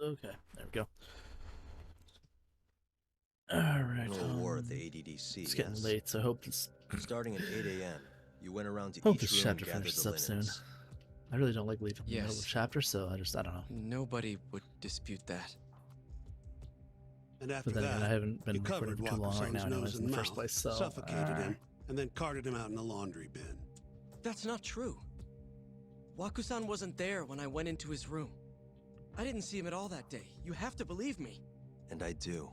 Okay, there we go. Alright, A little war at the ADDC, it's getting yes? late, so I hope this Starting at 8 a.m., you went around to hope each this room and chapter gathered the finishes up soon. linens. I really don't like leaving in the middle of Yes. a chapter, so I don't know. Nobody would dispute that. And after But then again, I that, haven't been you recording covered for too long right Wakusan's now anyways nose in and the first mouth, place, so... suffocated him, and then carted him out in the laundry bin. That's not true. Wakusan wasn't there when I went into his room. I didn't see him at all that day. You have to believe me. And I do.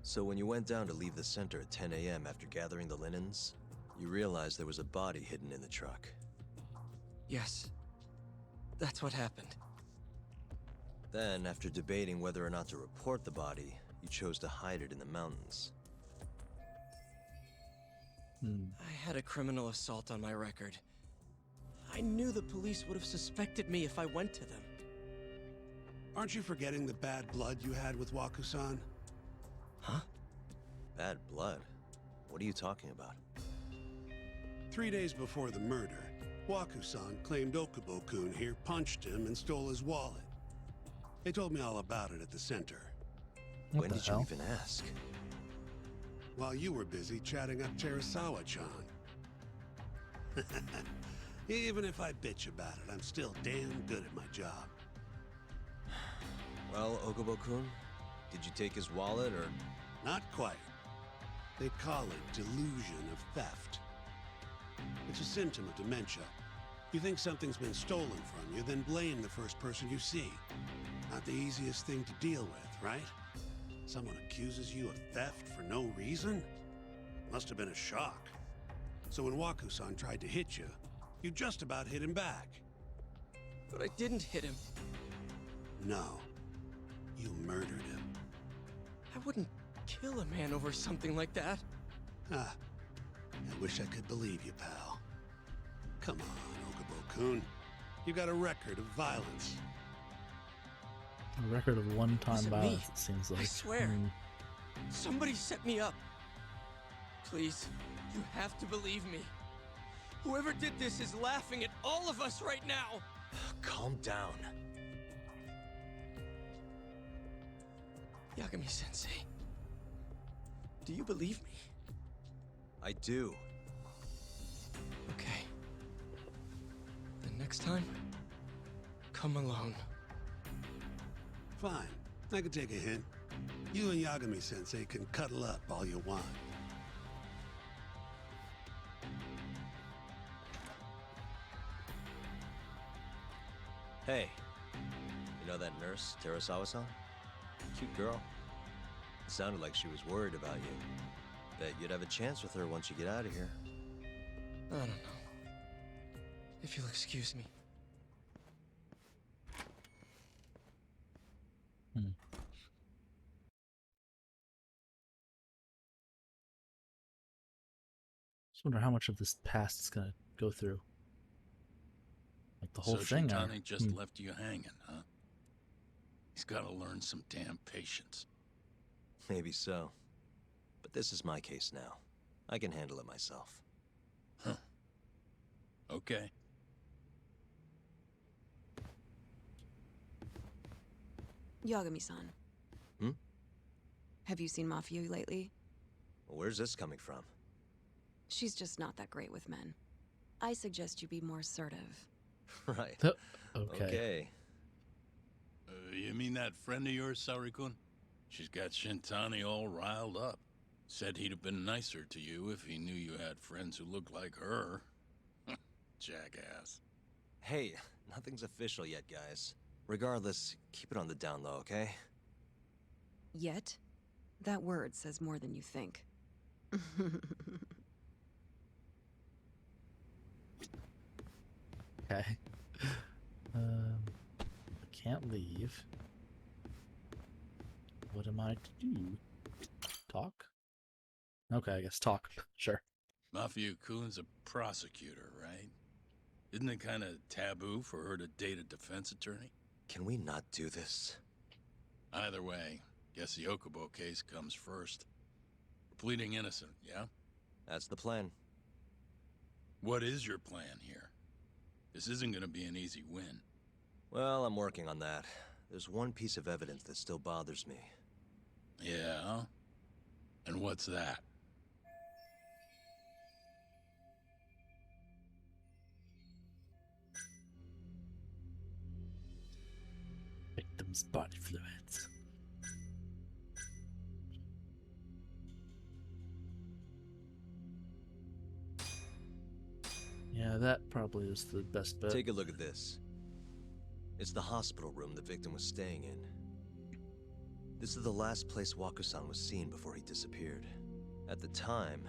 So when you went down to leave the center at 10 a.m. after gathering the linens, you realized there was a body hidden in the truck. Yes. That's what happened. Then, after debating whether or not to report the body, you chose to hide it in the mountains. I had a criminal assault on my record. I knew the police would have suspected me if I went to them. Aren't you forgetting the bad blood you had with Wakusan? Huh? Bad blood? What are you talking about? 3 days before the murder, Wakusan claimed Okubo-kun here punched him and stole his wallet. They told me all about it at the center. When did you even ask? While you were busy chatting up Cherisawa-chan. Even if I bitch about it, I'm still damn good at my job. Well, Okubo-kun, did you take his wallet or... Not quite. They call it delusion of theft. It's a symptom of dementia. You think something's been stolen from you, then blame the first person you see. Not the easiest thing to deal with, right? Someone accuses you of theft for no reason? Must have been a shock. So when Wakusan tried to hit you, you just about hit him back. But I didn't hit him. No. You murdered him. I wouldn't kill a man over something like that. Ah. I wish I could believe you, pal. Come on, Okubo-kun. You got a record of violence. A record of one-time Wasn't me. violence, it seems like. I swear. Somebody set me up. Please, you have to believe me. Whoever did this is laughing at all of us right now. Calm down. Yagami-sensei, do you believe me? I do. Okay. Then next time, come alone. Fine. I can take a hint. You and Yagami-sensei can cuddle up all you want. Hey, you know that nurse, Terasawa-san? Cute girl. It sounded like she was worried about you. Bet you'd have a chance with her once you get out of here. I don't know. If you'll excuse me. Just wonder how much of this past is gonna go through. Like the whole So thing. Shintani just left you hanging, huh? He's gotta learn some damn patience. Maybe so. But this is my case now. I can handle it myself. Huh. Okay. Yagami-san. Hmm? Have you seen Mafio lately? Where's this coming from? She's just not that great with men. I suggest you be more assertive. Right. Okay. Okay. You mean that friend of yours, Saori-kun? She's got Shintani all riled up. Said he'd have been nicer to you if he knew you had friends who looked like her. Jackass. Hey, nothing's official yet, guys. Regardless, keep it on the down low, okay? Yet? That word says more than you think. Okay. I can't leave. What am I to do? Talk? Okay, I guess talk. Sure. Mafia-kun's a prosecutor, right? Isn't it kind of taboo for her to date a defense attorney? Can we not do this? Either way, guess the Okubo case comes first. We're pleading innocent, yeah? That's the plan. What is your plan here? This isn't gonna be an easy win. Well, I'm working on that. There's one piece of evidence that still bothers me. Yeah? And what's that? Victim's body fluids. Yeah, that probably is the best bet. Take a look at this. It's the hospital room the victim was staying in. This is the last place Waku-san was seen before he disappeared. At the time,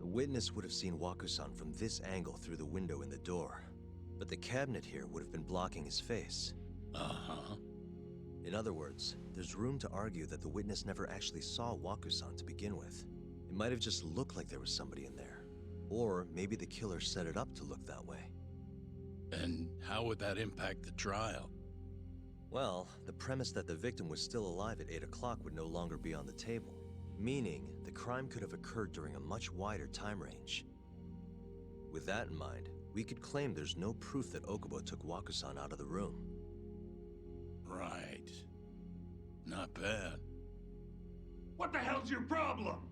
the witness would have seen Waku-san from this angle through the window in the door, but the cabinet here would have been blocking his face. Uh-huh. In other words, there's room to argue that the witness never actually saw Waku-san to begin with. It might have just looked like there was somebody in there. Or maybe the killer set it up to look that way. And how would that impact the trial? Well, the premise that the victim was still alive at 8 o'clock would no longer be on the table. Meaning, the crime could have occurred during a much wider time range. With that in mind, we could claim there's no proof that Okubo took Waku-san out of the room. Right. Not bad. What the hell's your problem?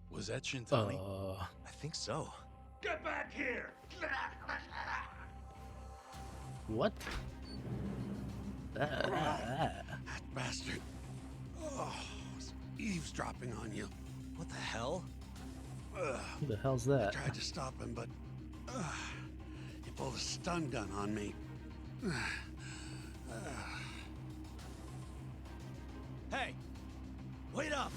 Was that Shintani? I think so. Get back here! What? That bastard. Oh, it's eavesdropping on you. What the hell? Who the hell's I that? tried to stop him, but he pulled a stun gun on me. Hey! Wait up!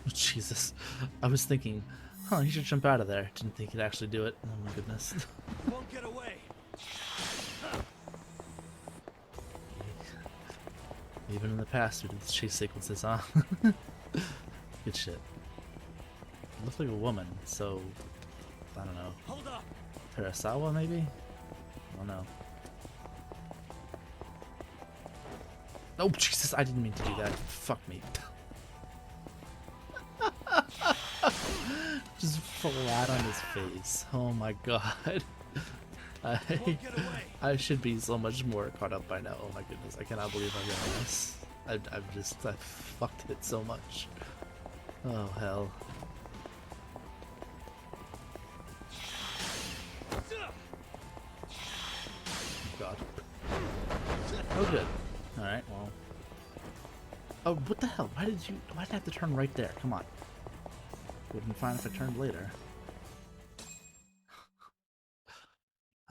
Jesus. I was thinking, he should jump out of there. Didn't think he'd actually do it. Oh my goodness. You won't get away! Even in the past, we did chase sequences, huh? Good shit. It looks like a woman, so I don't know. Hold up! Terasawa, maybe? I don't know. Oh, Jesus, I didn't mean to do that. Fuck me. Just flat on his face. Oh my god. I should be so much more caught up by now. Oh my goodness, I cannot believe I'm doing this. I fucked it so much. Oh hell. God. Oh good. Alright, well. Oh, what the hell? Why did I have to turn right there? Come on. Wouldn't be fine if I turned later.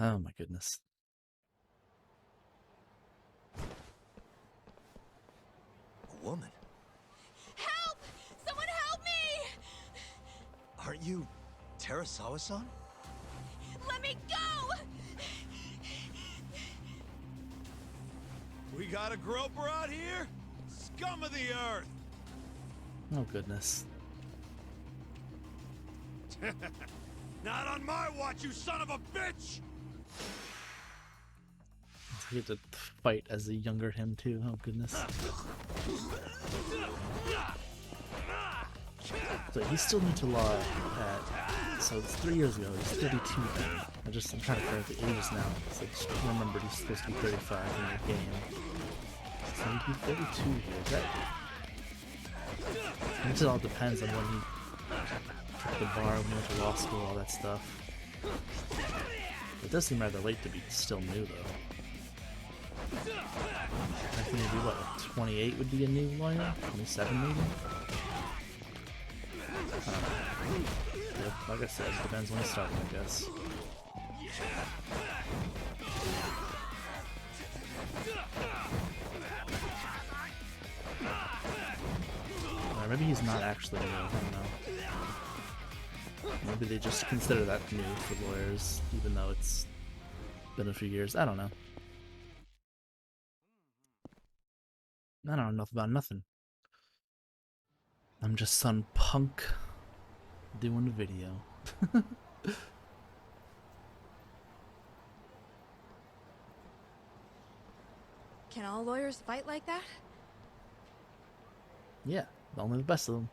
Oh my goodness. A woman? Help! Someone help me! Aren't you Terasawa-san? Let me go! We got a groper out here? Scum of the earth! Oh goodness. Not on my watch, you son of a bitch! He had to fight as a younger him too. Oh goodness. So he's still new to law at, so it's 3 years ago, he's 32 now. I'm trying to correct the ages now. So I just remembered he's supposed to be 35 in the game. So he'd be 32 here. That, I guess it all depends on when he took the bar, when he went to law school, all that stuff. It does seem rather late to be still new though. I think it'd be what, 28 would be a new lawyer? 27 maybe? Yeah, like I said, it depends when it started, I guess. Or maybe he's not actually new, I don't know. Maybe they just consider that new for lawyers, even though it's been a few years. I don't know. I don't know enough about nothing. I'm just some punk doing a video. Can all lawyers fight like that? Yeah, only the best of them.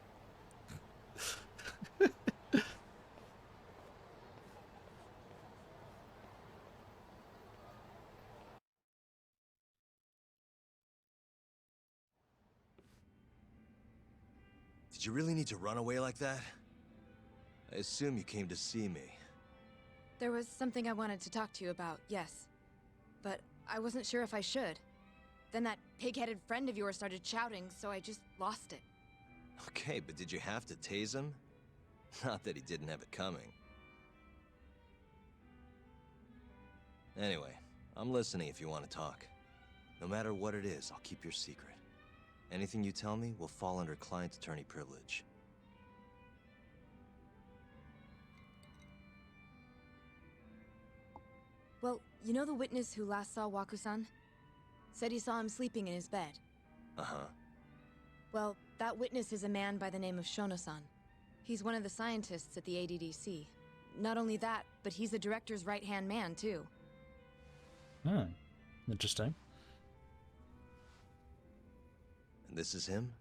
Did you really need to run away like that? I assume you came to see me. There was something I wanted to talk to you about, yes. But I wasn't sure if I should. Then that pig-headed friend of yours started shouting, so I just lost it. Okay, but did you have to tase him? Not that he didn't have it coming. Anyway, I'm listening if you want to talk. No matter what it is, I'll keep your secret. Anything you tell me will fall under client attorney privilege. Well, you know the witness who last saw Waku-san? Said he saw him sleeping in his bed. Uh-huh. Well, that witness is a man by the name of Shono-san. He's one of the scientists at the ADDC. Not only that, but he's the director's right-hand man, too. Hmm. Interesting. And this is him?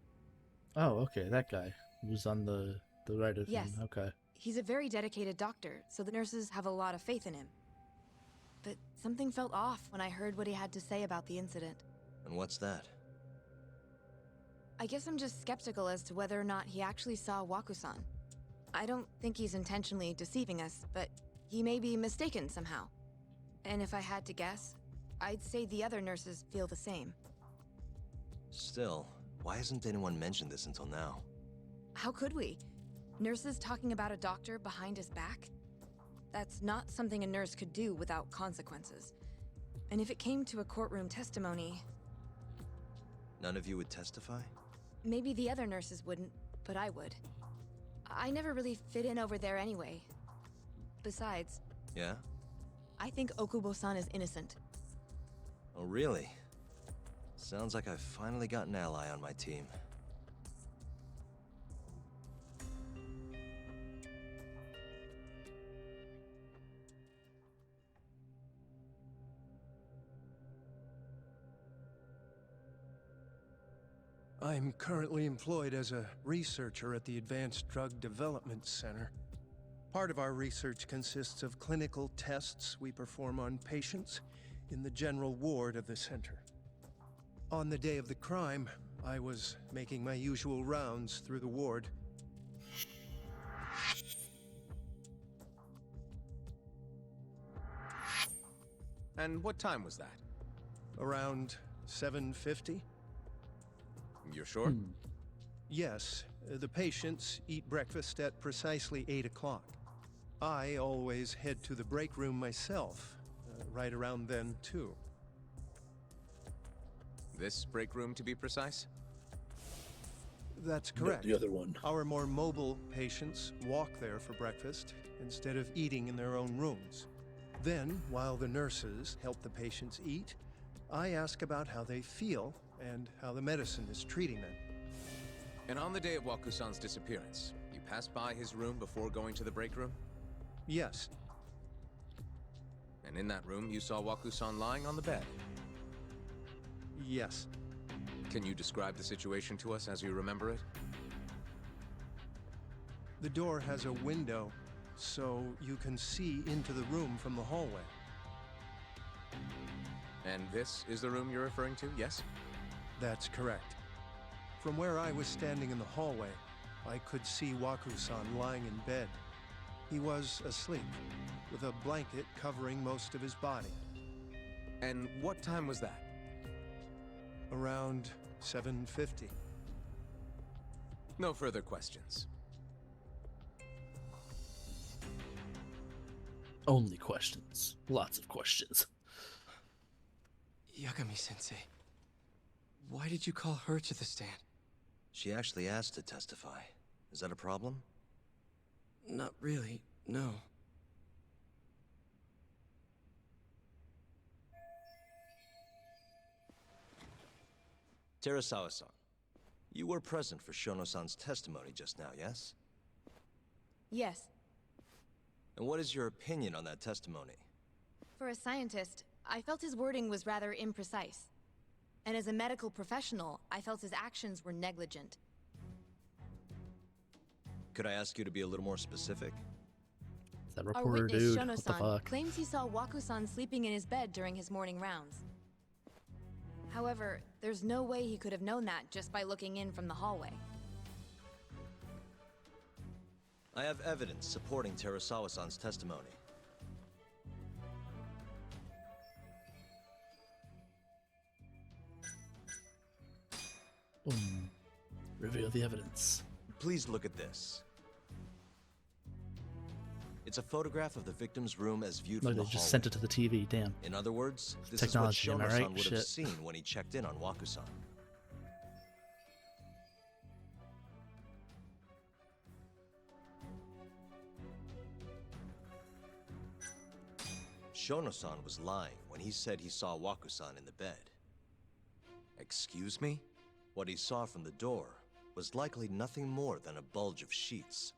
Oh, okay, that guy who's on the right of Yes. him. Okay. He's a very dedicated doctor, so the nurses have a lot of faith in him. But something felt off when I heard what he had to say about the incident. And what's that? I guess I'm just skeptical as to whether or not he actually saw Waku-san. I don't think he's intentionally deceiving us, but he may be mistaken somehow. And if I had to guess, I'd say the other nurses feel the same. Still, why hasn't anyone mentioned this until now? How could we? Nurses talking about a doctor behind his back? That's not something a nurse could do without consequences. And if it came to a courtroom testimony, None of you would testify? maybe the other nurses wouldn't, but I would. I never really fit in over there anyway. Besides, Yeah? I think Okubo-san is innocent. Oh, really? Sounds like I've finally got an ally on my team. I'm currently employed as a researcher at the Advanced Drug Development Center. Part of our research consists of clinical tests we perform on patients in the general ward of the center. On the day of the crime, I was making my usual rounds through the ward. And what time was that? Around 7:50? You're sure? Yes, the patients eat breakfast at precisely 8 o'clock. I always head to the break room myself, right around then, too. This break room, to be precise? That's correct. No, the other one. Our more mobile patients walk there for breakfast instead of eating in their own rooms. Then, while the nurses help the patients eat, I ask about how they feel and how the medicine is treating them. And on the day of Waku-san's disappearance, you passed by his room before going to the break room? Yes, And in that room, you saw Waku-san lying on the bed. yes. Can you describe the situation to us as you remember it? The door has a window, so you can see into the room from the hallway. And this is the room you're referring to, yes? That's correct. From where I was standing in the hallway, I could see Waku-san lying in bed. He was asleep, with a blanket covering most of his body. And what time was that? Around 7:50. No further questions. Only questions. Lots of questions. Yagami-sensei, why did you call her to the stand? She actually asked to testify. Is that a problem? Not really, no. Terasawa-san, you were present for Shono-san's testimony just now, yes? Yes, And what is your opinion on that testimony? for a scientist, I felt his wording was rather imprecise. And as a medical professional, I felt his actions were negligent. Could I ask you to be a little more specific? Is that Our reporter witness, dude? What the Shono-san, fuck? claims he saw Waku-san sleeping in his bed during his morning rounds. However, there's no way he could have known that just by looking in from the hallway. I have evidence supporting Terasawa-san's testimony. Boom. Reveal the evidence. Please look at this. It's a photograph of the victim's room as viewed Look, from they the just hallway. sent it to the TV. Damn. In other words, this Technology, is am what I Shono-san right? would have Shit. seen when he checked in on Waku-san. Shono-san was lying when he said he saw Waku-san in the bed. Excuse me? What he saw from the door was likely nothing more than a bulge of sheets.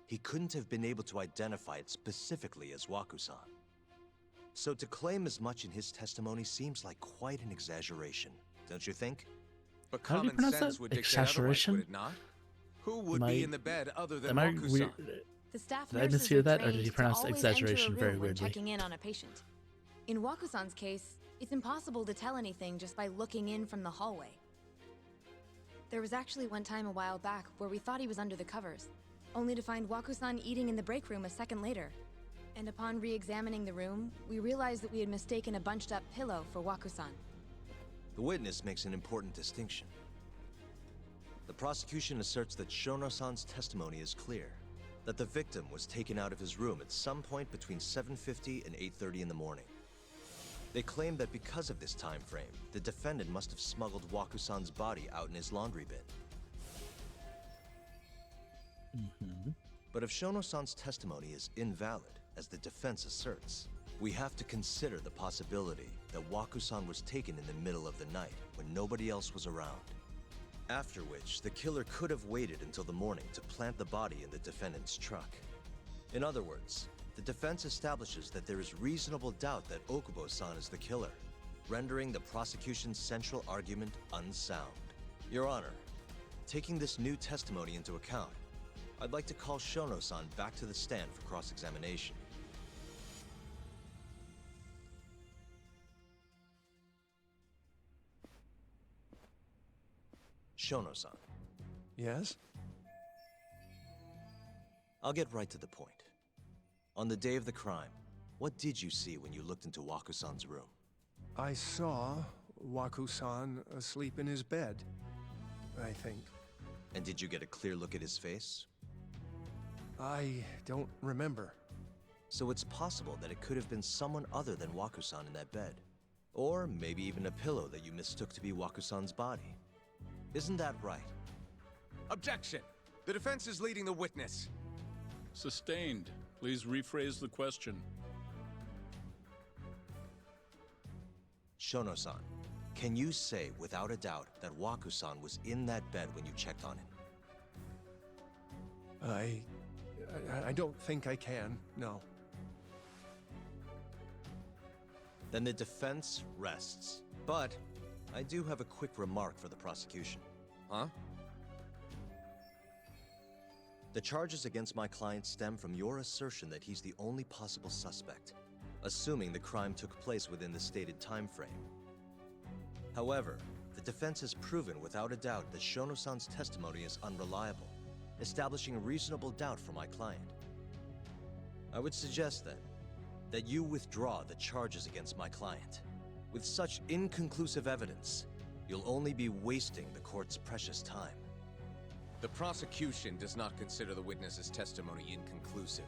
He couldn't have been able to identify it specifically as Waku-san. So to claim as much in his testimony seems like quite an exaggeration, don't you think? But How do you common pronounce sense that? would dictate otherwise, Exaggeration? would it not? Who would Am be I- in the bed other than Am I Waku-san? weird? The staff Did I nurses mishear are that, or did trained he to pronounce always exaggeration enter a very room when weirdly? checking in on a patient. In Waku-san's case, it's impossible to tell anything just by looking in from the hallway. There was actually one time a while back where we thought he was under the covers, only to find Waku-san eating in the break room a second later. And upon re-examining the room, we realized that we had mistaken a bunched-up pillow for Waku-san. The witness makes an important distinction. The prosecution asserts that Shono-san's testimony is clear, that the victim was taken out of his room at some point between 7:50 and 8:30 in the morning. They claim that because of this time frame, the defendant must have smuggled Waku-san's body out in his laundry bin. But if Shono-san's testimony is invalid, as the defense asserts, we have to consider the possibility that Waku-san was taken in the middle of the night when nobody else was around. After which, the killer could have waited until the morning to plant the body in the defendant's truck. In other words, the defense establishes that there is reasonable doubt that Okubo-san is the killer, rendering the prosecution's central argument unsound. Your Honor, taking this new testimony into account, I'd like to call Shono-san back to the stand for cross-examination. Shono-san, Yes? I'll get right to the point. On the day of the crime, what did you see when you looked into Waku-san's room? I saw Waku-san asleep in his bed, I think. And did you get a clear look at his face? I don't remember. So it's possible that it could have been someone other than Waku-san in that bed. Or maybe even a pillow that you mistook to be Waku-san's body. Isn't that right? Objection! The defense is leading the witness. Sustained. Please rephrase the question. Shono-san, can you say without a doubt that Waku-san was in that bed when you checked on him? I don't think I can, no. Then the defense rests. But I do have a quick remark for the prosecution. Huh? The charges against my client stem from your assertion that he's the only possible suspect, assuming the crime took place within the stated time frame. However, the defense has proven without a doubt that Shono-san's testimony is unreliable, establishing reasonable doubt for my client. I would suggest then that you withdraw the charges against my client. With such inconclusive evidence, you'll only be wasting the court's precious time. The prosecution does not consider the witness's testimony inconclusive.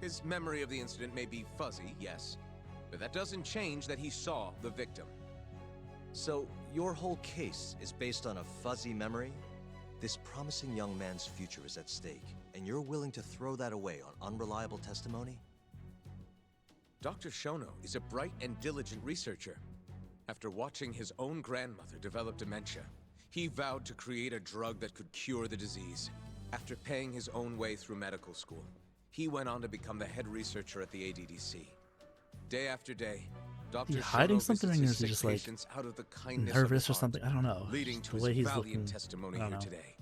His memory of the incident may be fuzzy, yes, but that doesn't change that he saw the victim. So, your whole case is based on a fuzzy memory? This promising young man's future is at stake, and you're willing to throw that away on unreliable testimony? Dr. Shono is a bright and diligent researcher. After watching his own grandmother develop dementia, he vowed to create a drug that could cure the disease. After paying his own way through medical school, he went on to become the head researcher at the ADDC. Day after day, Dr. Is he hiding Shono something, or visits is he his just sick like patients out of the kindness nervous of his or heart, something? I don't know. leading Just to the way his he's valiant looking, testimony I don't here know. today.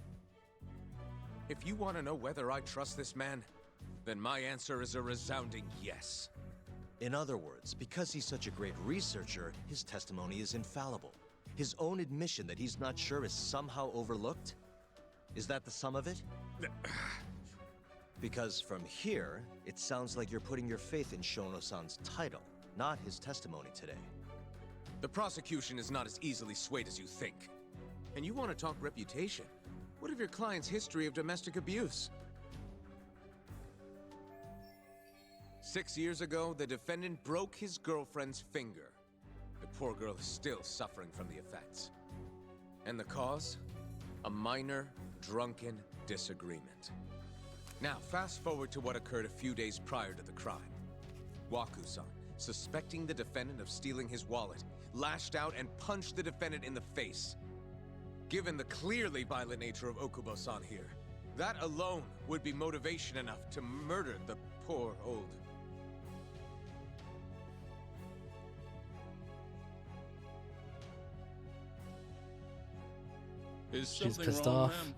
If you want to know whether I trust this man, then my answer is a resounding yes. In other words, because he's such a great researcher, his testimony is infallible. His own admission that he's not sure is somehow overlooked? Is that the sum of it? Because from here, it sounds like you're putting your faith in Shono-san's title, not his testimony today. The prosecution is not as easily swayed as you think. And you want to talk reputation? What of your client's history of domestic abuse? 6 years ago, the defendant broke his girlfriend's finger. The poor girl is still suffering from the effects. And the cause? A minor, drunken disagreement. Now, fast forward to what occurred a few days prior to the crime. Waku-san, suspecting the defendant of stealing his wallet, lashed out and punched the defendant in the face. Given the clearly violent nature of Okubo-san here, that alone would be motivation enough to murder the poor old... Is She's something pissed wrong, off. ma'am?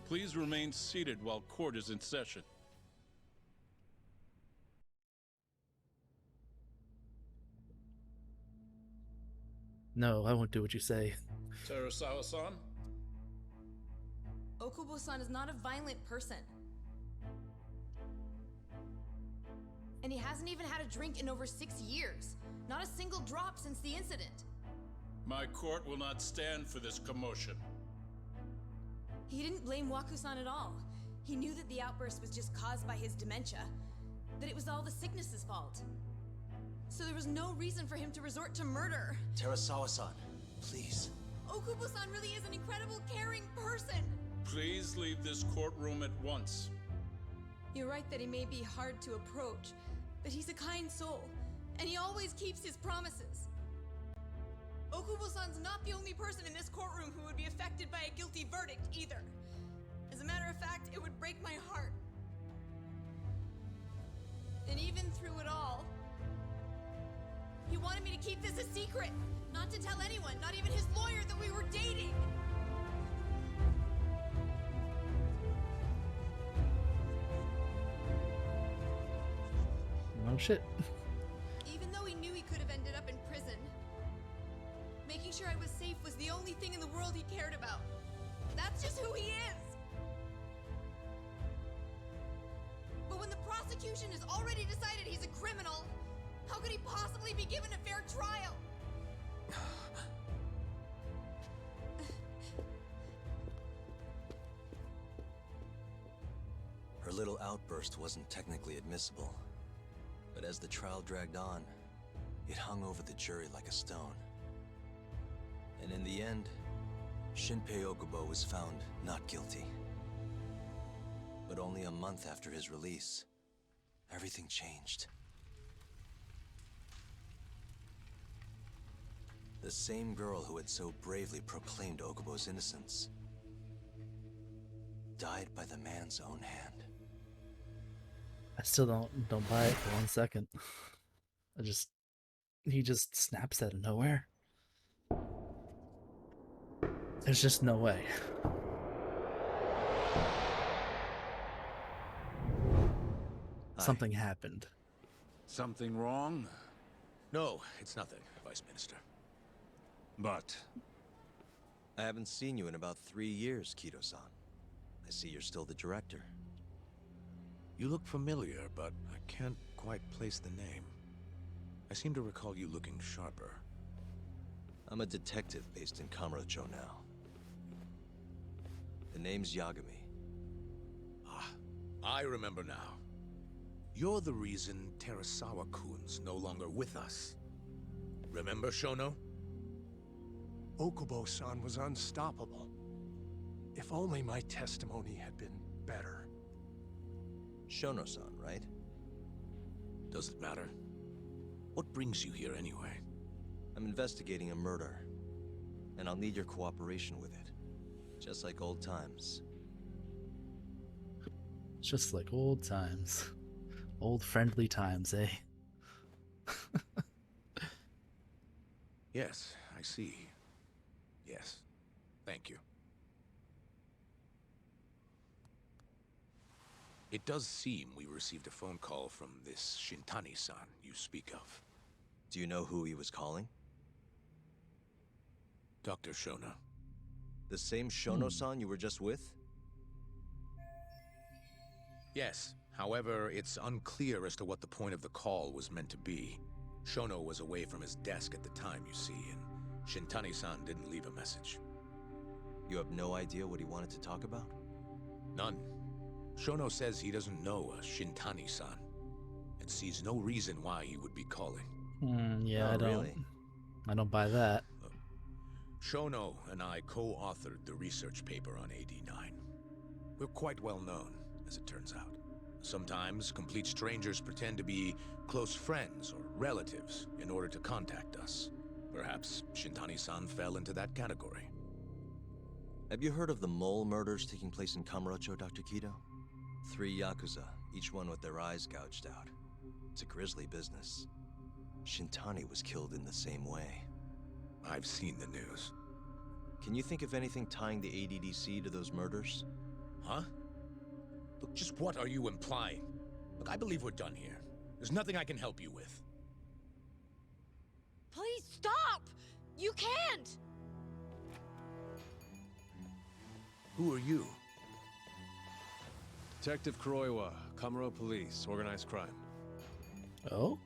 Please remain seated while court is in session. No, I won't do what you say. Terasawa-san? Okubo-san is not a violent person. And he hasn't even had a drink in over 6 years. Not a single drop since the incident. My court will not stand for this commotion. He didn't blame Waku-san at all. He knew that the outburst was just caused by his dementia, that it was all the sickness's fault. So there was no reason for him to resort to murder. Terasawa-san, please. Okubo-san really is an incredible, caring person. Please leave this courtroom at once. You're right that he may be hard to approach, but he's a kind soul, and he always keeps his promises. Okubo-san's not the only person in this courtroom who would be affected by a guilty verdict, either. As a matter of fact, it would break my heart. And even through it all, he wanted me to keep this a secret, not to tell anyone, not even his lawyer, that we were dating. Oh shit. Even though he knew he could have ended up in prison, making sure I was safe was the only thing in the world he cared about. That's just who he is. But when the prosecution has already decided he's a criminal, how could he possibly be given a fair trial? Her little outburst wasn't technically admissible, but as the trial dragged on, it hung over the jury like a stone. And in the end, Shinpei Okubo was found not guilty. But only a month after his release, everything changed. The same girl who had so bravely proclaimed Okubo's innocence died by the man's own hand. I still don't buy it for 1 second. He just snaps out of nowhere. There's just no way. Something happened. Something wrong? No, it's nothing, Vice Minister. But I haven't seen you in about 3 years, Kido-san. I see you're still the director. you look familiar, but I can't quite place the name. I seem to recall you looking sharper. I'm a detective based in Kamurocho now. The name's Yagami. Ah, I remember now. You're the reason Terasawa-kun's no longer with us. Remember, Shono? Okubo-san was unstoppable. If only my testimony had been better. Shono-san, right? Does it matter? What brings you here anyway? I'm investigating a murder, and I'll need your cooperation with it. Just like old times. Just like old times. Old friendly times, eh? Yes, I see. Yes. Thank you. It does seem we received a phone call from this Shintani-san you speak of. Do you know who he was calling? Dr. Shono. The same Shono-san you were just with? Yes. However, it's unclear as to what the point of the call was meant to be. Shono was away from his desk at the time, you see, and Shintani-san didn't leave a message. You have no idea what he wanted to talk about? None. Shono says he doesn't know a Shintani-san, and sees no reason why he would be calling. Yeah, Oh, I don't. really? I don't buy that. Shono and I co-authored the research paper on AD9. We're quite well known, as it turns out. Sometimes, complete strangers pretend to be close friends or relatives in order to contact us. Perhaps Shintani-san fell into that category. Have you heard of the mole murders taking place in Kamurocho, Dr. Kido? 3 Yakuza, each one with their eyes gouged out. It's a grisly business. Shintani was killed in the same way. I've seen the news. Can you think of anything tying the ADDC to those murders? Huh? Look, just what are you implying? Look, I believe we're done here. There's nothing I can help you with. Please stop! You can't! Who are you? Detective Kuroiwa, Kamuro Police, Organized Crime. Oh?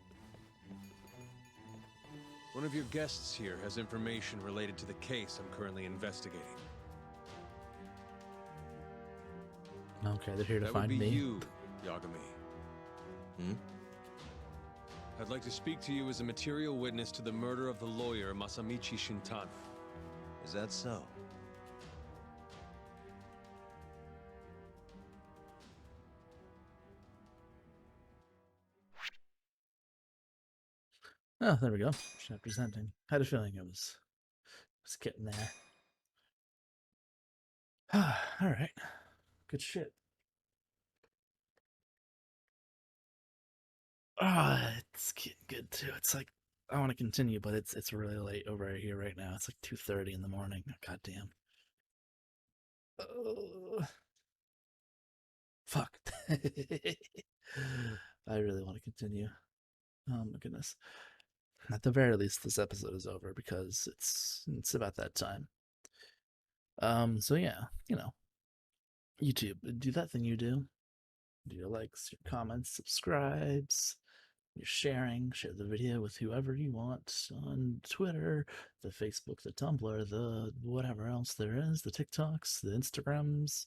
One of your guests here has information related to the case I'm currently investigating. Okay, they're here to That would find be me. you, Yagami. Hmm? I'd like to speak to you as a material witness to the murder of the lawyer Masamichi Shintani. Is that so? Oh, there we go. Not presenting. Had a feeling it was getting there. All right. Good shit. It's getting good too. It's like I want to continue, but it's really late over here right now. It's like 2:30 in the morning. God damn. Fuck. I really want to continue. Oh my goodness. At the very least, this episode is over because it's about that time. So yeah, YouTube, do that thing you do. Do your likes, your comments, subscribes, your sharing, share the video with whoever you want on Twitter, the Facebook, the Tumblr, the whatever else there is, the TikToks, the Instagrams,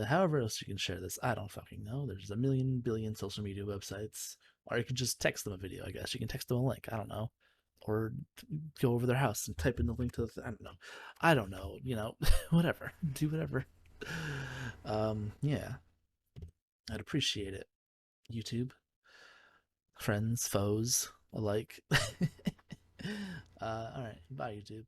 however else you can share this. I don't fucking know. There's a million billion social media websites. Or you can just text them a video, I guess. You can text them a link. I don't know. Or go over their house and type in the link to the I don't know. I don't know, whatever. Do whatever. Yeah. I'd appreciate it. YouTube. Friends, foes alike. Alright. Bye, YouTube.